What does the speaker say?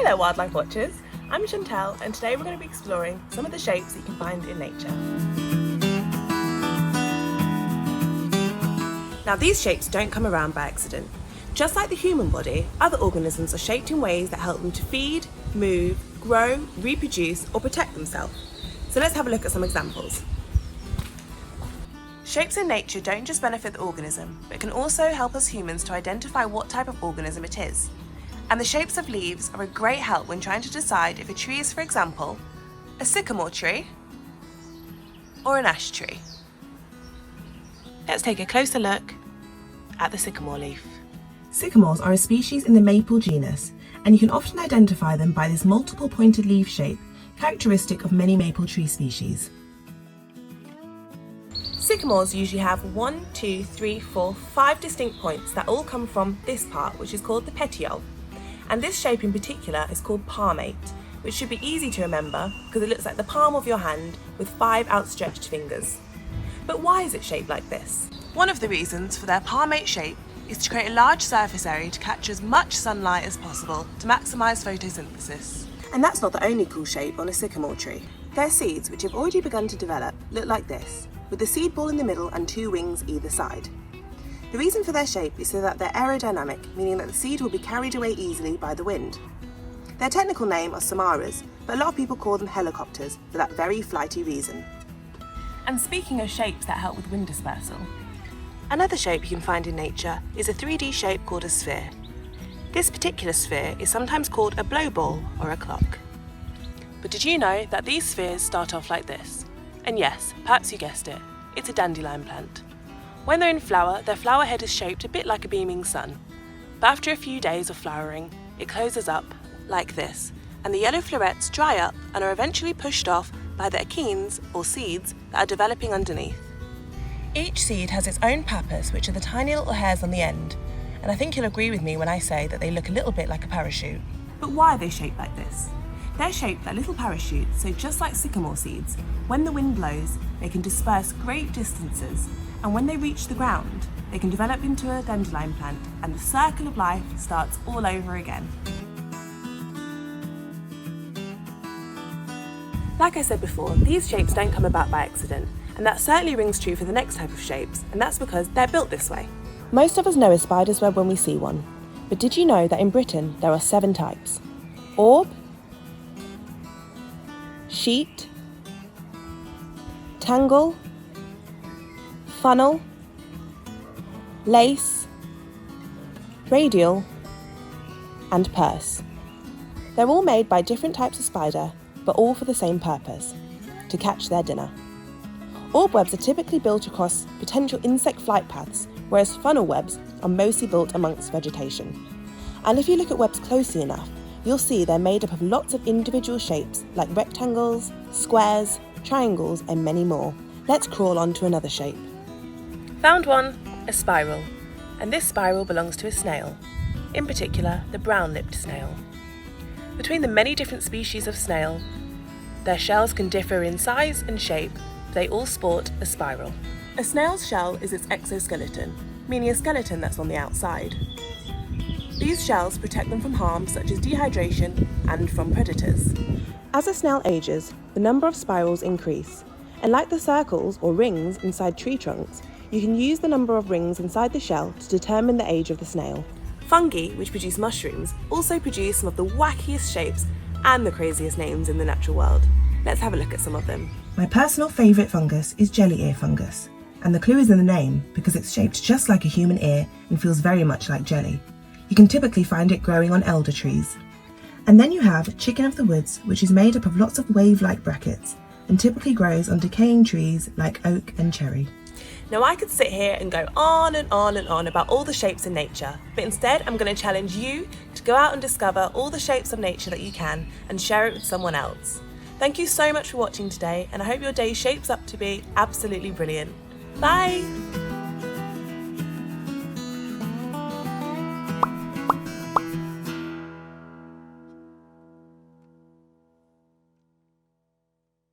Hi there, wildlife watchers. I'm Chantel, and today we're going to be exploring some of the shapes that you can find in nature. Now, these shapes don't come around by accident. Just like the human body, other organisms are shaped in ways that help them to feed, move, grow, reproduce, or protect themselves. So let's have a look at some examples. Shapes in nature don't just benefit the organism, but can also help us humans to identify what type of organism it is. And the shapes of leaves are a great help when trying to decide if a tree is, for example, a sycamore tree or an ash tree. Let's take a closer look at the sycamore leaf. Sycamores are a species in the maple genus, and you can often identify them by this multiple pointed leaf shape, characteristic of many maple tree species. Sycamores usually have 1, 2, 3, 4, 5 distinct points that all come from this part, which is called the petiole. And this shape in particular is called palmate, which should be easy to remember because it looks like the palm of your hand with 5 outstretched fingers. But why is it shaped like this? One of the reasons for their palmate shape is to create a large surface area to capture as much sunlight as possible to maximise photosynthesis. And that's not the only cool shape on a sycamore tree. Their seeds, which have already begun to develop, look like this, with the seed ball in the middle and 2 wings either side. The reason for their shape is so that they're aerodynamic, meaning that the seed will be carried away easily by the wind. Their technical name are samaras, but a lot of people call them helicopters for that very flighty reason. And speaking of shapes that help with wind dispersal, another shape you can find in nature is a 3D shape called a sphere. This particular sphere is sometimes called a blow ball or a clock. But did you know that these spheres start off like this? And yes, perhaps you guessed it, it's a dandelion plant. When they're in flower, their flower head is shaped a bit like a beaming sun. But after a few days of flowering, it closes up like this, and the yellow florets dry up and are eventually pushed off by the achenes, or seeds, that are developing underneath. Each seed has its own pappus, which are the tiny little hairs on the end, and I think you'll agree with me when I say that they look a little bit like a parachute. But why are they shaped like this? They're shaped like little parachutes, so just like sycamore seeds, when the wind blows, they can disperse great distances, and when they reach the ground, they can develop into a dandelion plant, and the circle of life starts all over again. Like I said before, these shapes don't come about by accident, and that certainly rings true for the next type of shapes, and that's because they're built this way. Most of us know a spider's web when we see one, but did you know that in Britain there are 7 types? Orb, sheet, tangle, funnel, lace, radial, and purse. They're all made by different types of spider, but all for the same purpose, to catch their dinner. Orb webs are typically built across potential insect flight paths, whereas funnel webs are mostly built amongst vegetation. And if you look at webs closely enough, you'll see they're made up of lots of individual shapes like rectangles, squares, triangles, and many more. Let's crawl on to another shape. Found one, a spiral, and this spiral belongs to a snail, in particular the brown-lipped snail. Between the many different species of snail, their shells can differ in size and shape, but they all sport a spiral. A snail's shell is its exoskeleton, meaning a skeleton that's on the outside. These shells protect them from harm such as dehydration and from predators. As a snail ages, the number of spirals increase, and like the circles or rings inside tree trunks, you can use the number of rings inside the shell to determine the age of the snail. Fungi, which produce mushrooms, also produce some of the wackiest shapes and the craziest names in the natural world. Let's have a look at some of them. My personal favourite fungus is jelly ear fungus, and the clue is in the name because it's shaped just like a human ear and feels very much like jelly. You can typically find it growing on elder trees. And then you have chicken of the woods, which is made up of lots of wave-like brackets and typically grows on decaying trees like oak and cherry. Now I could sit here and go on and on and on about all the shapes in nature, but instead I'm going to challenge you to go out and discover all the shapes of nature that you can and share it with someone else. Thank you so much for watching today, and I hope your day shapes up to be absolutely brilliant. Bye!